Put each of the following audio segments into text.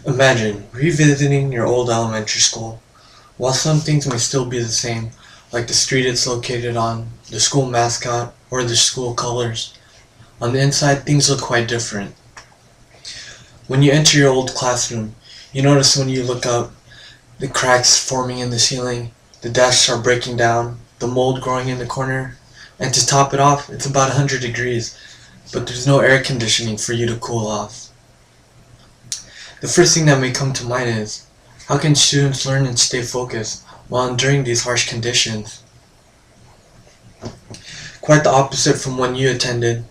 Imagine revisiting your old elementary school. While some things may still be the same, like the street it's located on, the school mascot, or the school colors, on the inside things look quite different. When you enter your old classroom, you notice when you look up the cracks forming in the ceiling, the desks are breaking down, the mold growing in the corner, and to top it off, it's about 100 degrees, but there's no air conditioning for you to cool off. The first thing that may come to mind is, how can students learn and stay focused while enduring these harsh conditions? Quite the opposite from when you attended.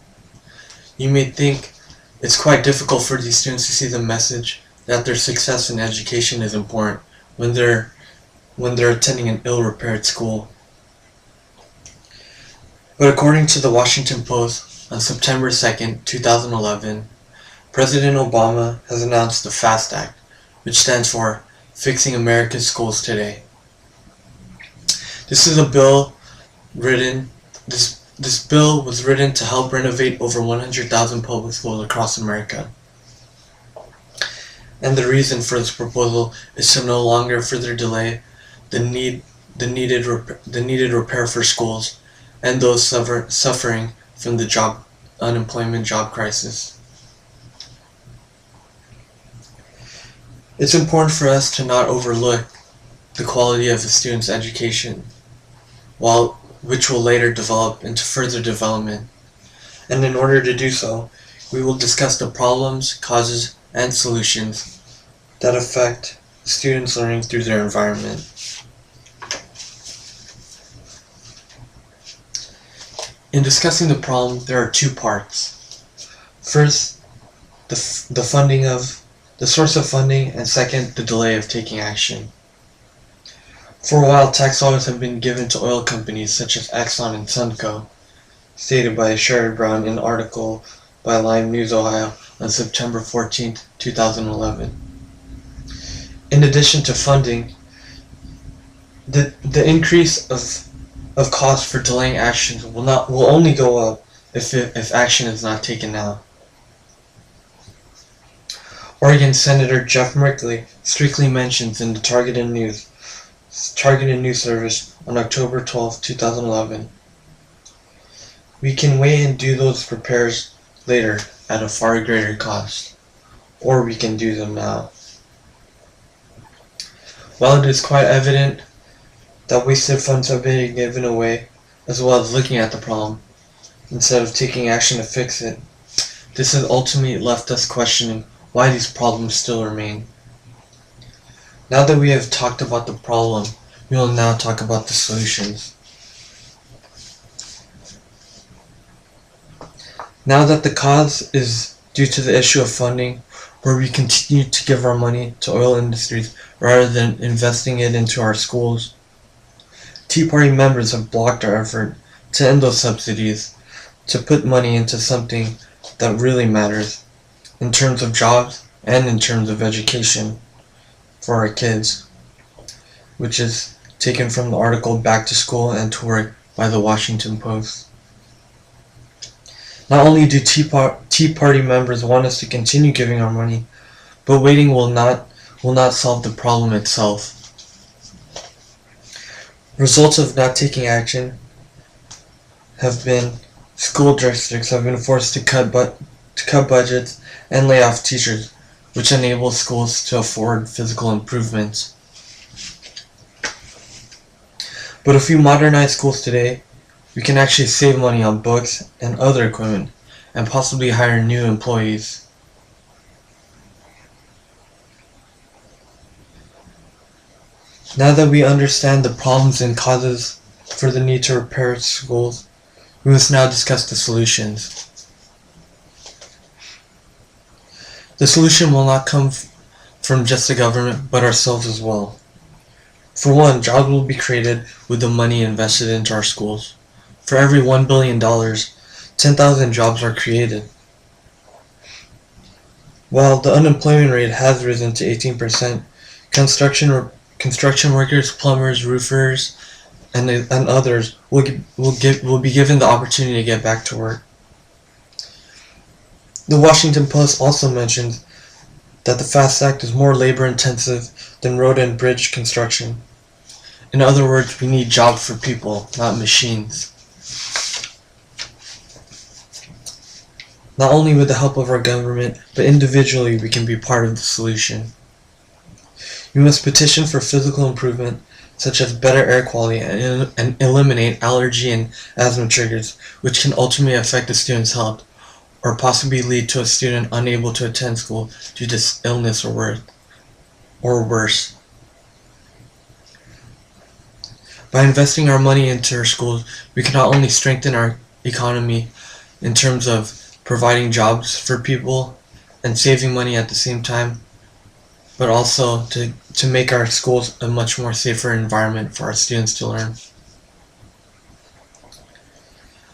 You may think it's quite difficult for these students to see the message that their success in education is important when they're attending an ill-repaired school. But according to the Washington Post on September 2nd, 2011, President Obama has announced the FAST Act, which stands for Fixing America's Schools Today. This is a bill written, this bill was written to help renovate over 100,000 public schools across America. And the reason for this proposal is to no longer further delay the needed repair for schools and those suffering from the unemployment job crisis. It's important for us to not overlook the quality of a student's education, which will later develop into further development. And in order to do so, we will discuss the problems, causes, and solutions that affect students learning through their environment. In discussing the problem, there are two parts. First, the source of funding, and second, the delay of taking action. For a while, tax dollars have been given to oil companies such as Exxon and Sunco, stated by Sherry Brown in an article by Lime News Ohio on September 14, 2011. In addition to funding, the increase of cost for delaying actions will only go up if action is not taken now. Oregon Senator Jeff Merkley strictly mentions in the Targeted News Service on October 12, 2011, "We can wait and do those repairs later at a far greater cost, or we can do them now." While it is quite evident that wasted funds have been given away, as well as looking at the problem, instead of taking action to fix it, this has ultimately left us questioning why these problems still remain. Now that we have talked about the problem, we will now talk about the solutions. Now that the cause is due to the issue of funding, where we continue to give our money to oil industries rather than investing it into our schools, Tea Party members have blocked our effort to end those subsidies, to put money into something that really matters, in terms of jobs and in terms of education for our kids, which is taken from the article Back to School and to Work by the Washington Post. Not only do Tea Party members want us to continue giving our money, but waiting will not solve the problem itself. Results of not taking action have been school districts have been forced to cut budgets and lay off teachers, which enables schools to afford physical improvements. But if we modernize schools today, we can actually save money on books and other equipment, and possibly hire new employees. Now that we understand the problems and causes for the need to repair schools, we must now discuss the solutions. The solution will not come from just the government, but ourselves as well. For one, jobs will be created with the money invested into our schools. For every $1 billion, 10,000 jobs are created. While the unemployment rate has risen to 18%, construction workers, plumbers, roofers, and others will be given the opportunity to get back to work. The Washington Post also mentions that the FAST Act is more labor intensive than road and bridge construction. In other words, we need jobs for people, not machines. Not only with the help of our government, but individually we can be part of the solution. We must petition for physical improvement, such as better air quality, and eliminate allergy and asthma triggers, which can ultimately affect a student's health, or possibly lead to a student unable to attend school due to illness or worse. By investing our money into our schools, we can not only strengthen our economy in terms of providing jobs for people and saving money at the same time, but also to make our schools a much more safer environment for our students to learn.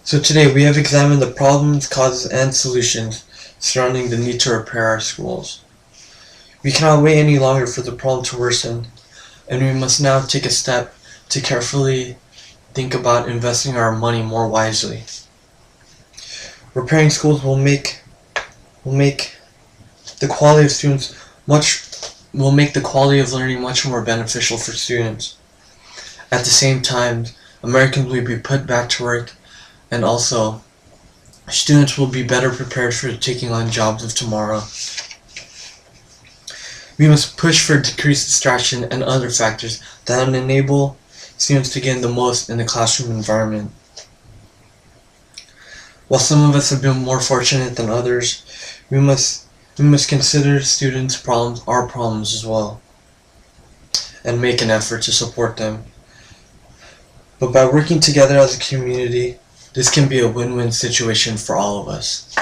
So today we have examined the problems, causes, and solutions surrounding the need to repair our schools. We cannot wait any longer for the problem to worsen, and we must now take a step to carefully think about investing our money more wisely. Repairing schools will make the quality of students will make the quality of learning much more beneficial for students. At the same time, Americans will be put back to work, and also students will be better prepared for taking on jobs of tomorrow. We must push for decreased distraction and other factors that enable students to gain the most in the classroom environment. While some of us have been more fortunate than others, we must consider students' problems our problems as well, and make an effort to support them. But by working together as a community, this can be a win-win situation for all of us.